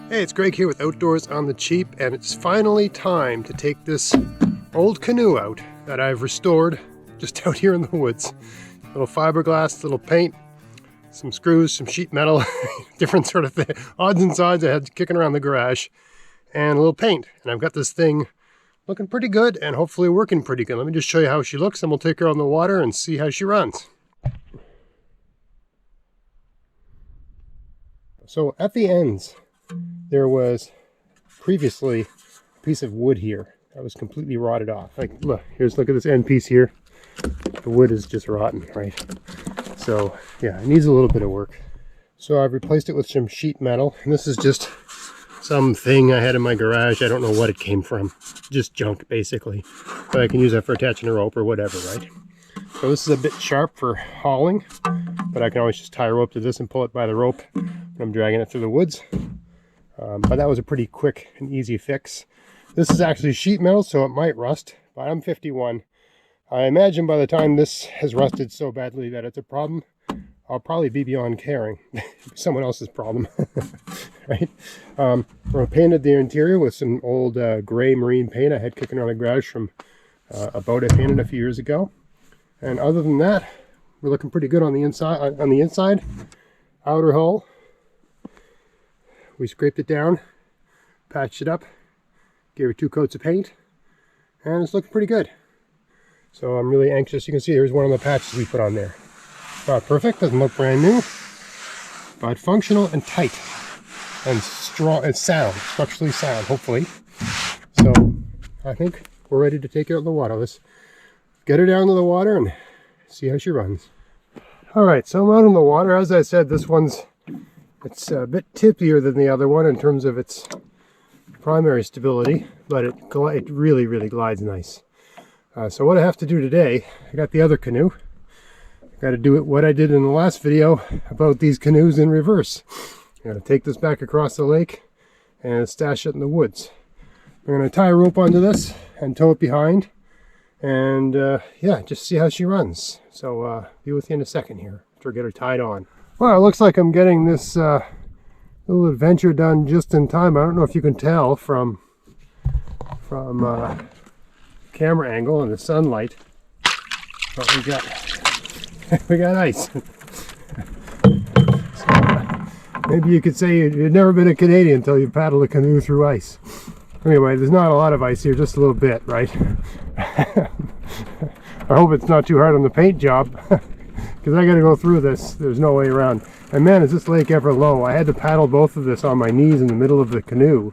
Hey, it's Greg here with Outdoors on the Cheap, and it's finally time to take this old canoe out that I've restored just out here in the woods. Little fiberglass, little paint, some screws, some sheet metal, different sort of thing, odds and sods I had kicking around the garage, and a little paint. And I've got this thing looking pretty good and hopefully working pretty good. Let me just show you how she looks, and we'll take her on the water and see how she runs. So at the ends, there was previously a piece of wood here that was completely rotted off. Like, look at this end piece here. The wood is just rotten, right? So yeah, it needs a little bit of work. So I've replaced it with some sheet metal, and this is just something I had in my garage. I don't know what it came from. Just junk, basically. But I can use that for attaching a rope or whatever, right? So this is a bit sharp for hauling, but I can always just tie a rope to this and pull it by the rope when I'm dragging it through the woods. But that was a pretty quick and easy fix. This is actually sheet metal, so it might rust, but I'm 51. I imagine by the time this has rusted so badly that it's a problem, I'll probably be beyond caring. Someone else's problem, right? I painted the interior with some old gray marine paint I had kicking around the garage from a boat I painted a few years ago. And other than that, we're looking pretty good on the inside. On the inside, outer hull, we scraped it down, patched it up, gave her 2 coats of paint, and it's looking pretty good. So I'm really anxious. You can see here's one of the patches we put on there. Not perfect, doesn't look brand new, but functional and tight and strong and sound, structurally sound, hopefully. So I think we're ready to take her out in the water. Let's get her down to the water and see how she runs. All right, so I'm out in the water. As I said, this one's it's a bit tippier than the other one in terms of its primary stability, but it really, really glides nice. So what I have to do today, I got the other canoe. I got to do it what I did in the last video about these canoes in reverse. I'm going to take this back across the lake and stash it in the woods. I'm going to tie a rope onto this and tow it behind, and yeah, just see how she runs. So be with you in a second here after I get her tied on. Well, it looks like I'm getting this little adventure done just in time. I don't know if you can tell from camera angle and the sunlight, but we got ice. So, maybe you could say you've never been a Canadian until you paddled a canoe through ice. Anyway, there's not a lot of ice here, just a little bit, right? I hope it's not too hard on the paint job, because I got to go through this. There's no way around. And man, is this lake ever low. I had to paddle both of this on my knees in the middle of the canoe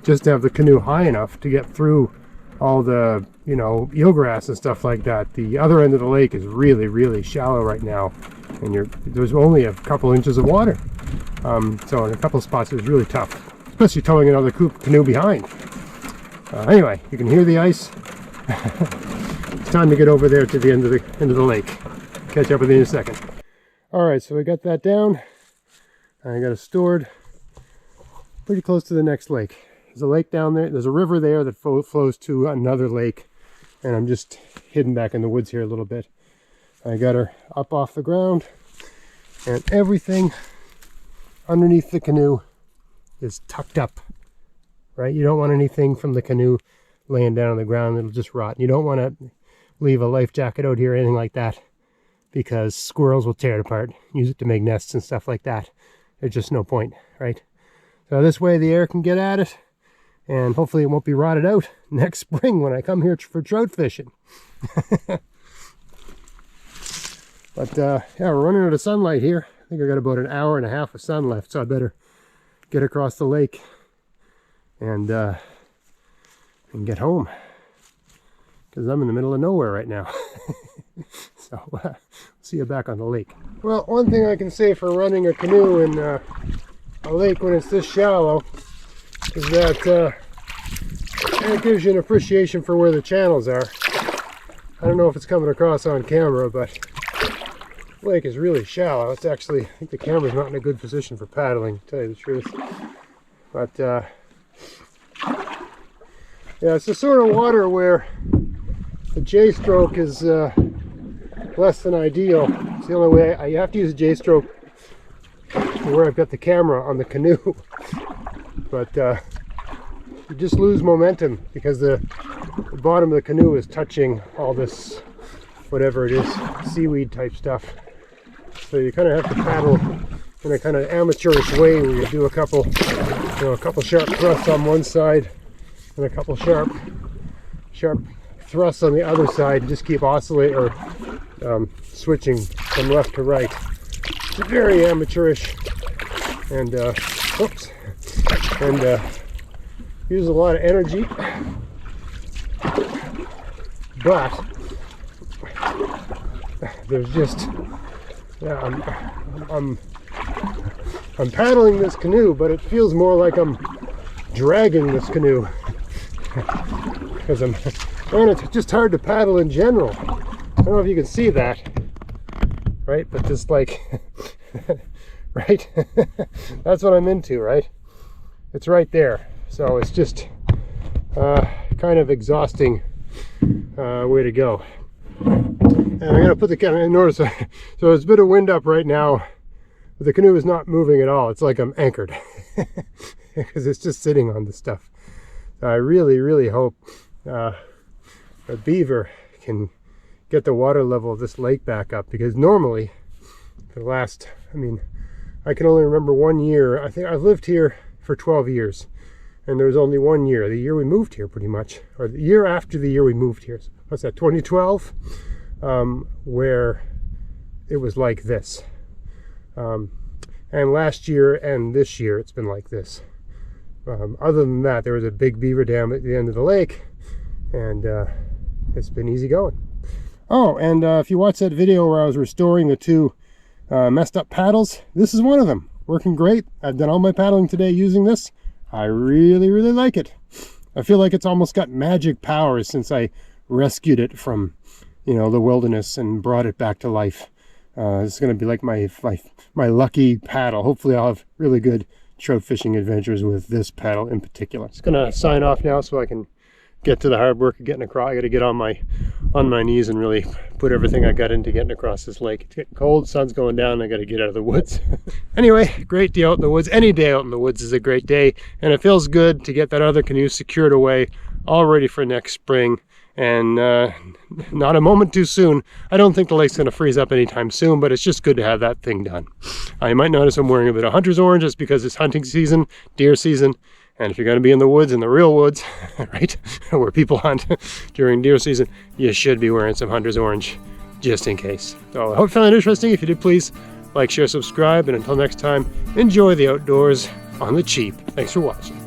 just to have the canoe high enough to get through all the, you know, eelgrass and stuff like that. The other end of the lake is really, really shallow right now, and there's only a couple inches of water. So in a couple of spots it was really tough, especially towing another canoe behind. Anyway, you can hear the ice. It's time to get over there to the end of the lake. Catch up with you in a second. All right, so we got that down. I got it stored pretty close to the next lake. There's a lake down there. There's a river there that flows to another lake, and I'm just hidden back in the woods here a little bit. I got her up off the ground, and everything underneath the canoe is tucked up, right? You don't want anything from the canoe laying down on the ground. It'll just rot. You don't want to leave a life jacket out here or anything like that, because squirrels will tear it apart, use it to make nests and stuff like that. There's just no point, right? So this way the air can get at it, and hopefully it won't be rotted out next spring when I come here for trout fishing. But yeah, we're running out of sunlight here. I think I got about an hour and a half of sun left, so I better get across the lake and get home, because I'm in the middle of nowhere right now. So see you back on the lake. Well, one thing I can say for running a canoe in a lake when it's this shallow is that it gives you an appreciation for where the channels are. I don't know if it's coming across on camera, but the lake is really shallow. It's actually, I think the camera's not in a good position for paddling, to tell you the truth. But yeah, it's the sort of water where the J-stroke is less than ideal. It's the only way. You have to use a J-stroke where I've got the camera on the canoe. but you just lose momentum because the bottom of the canoe is touching all this, whatever it is, seaweed type stuff. So you kind of have to paddle in a kind of amateurish way where you do a couple sharp thrusts on one side and a couple sharp thrusts on the other side, and just keep oscillating or switching from left to right. It's very amateurish and uses a lot of energy, but there's just I'm paddling this canoe, but it feels more like I'm dragging this canoe because it's just hard to paddle in general. I don't know if you can see that, right? But just like, right? That's what I'm into, right? It's right there. So it's just kind of exhausting way to go. And I'm gonna put the canoe, notice, so there's a bit of wind up right now, but the canoe is not moving at all. It's like I'm anchored because it's just sitting on the stuff. So I really, really hope a beaver can get the water level of this lake back up, because normally for the last, I can only remember 1 year. I think I've lived here for 12 years, and there was only 1 year, the year we moved here pretty much, or the year after the year we moved here. What's that, 2012? Where it was like this. And last year and this year it's been like this. Other than that, there was a big beaver dam at the end of the lake, and it's been easy going. Oh, and if you watch that video where I was restoring the two messed up paddles, this is one of them. Working great. I've done all my paddling today using this. I really, really like it. I feel like it's almost got magic powers since I rescued it from, the wilderness and brought it back to life. It's going to be like my lucky paddle. Hopefully I'll have really good trout fishing adventures with this paddle in particular. Just going to sign off now so I can get to the hard work of getting across. I got to get on my knees and really put everything I got into getting across this lake. It's getting cold, sun's going down, I got to get out of the woods. Anyway, great day out in the woods. Any day out in the woods is a great day, and it feels good to get that other canoe secured away, all ready for next spring. And not a moment too soon. I don't think the lake's going to freeze up anytime soon, but it's just good to have that thing done. You might notice I'm wearing a bit of hunter's orange just because it's hunting season, deer season, and if you're going to be in the woods, in the real woods, right, where people hunt during deer season, you should be wearing some hunter's orange just in case. So I hope you found it interesting. If you did, please like, share, subscribe, and until next time, enjoy the outdoors on the cheap. Thanks for watching.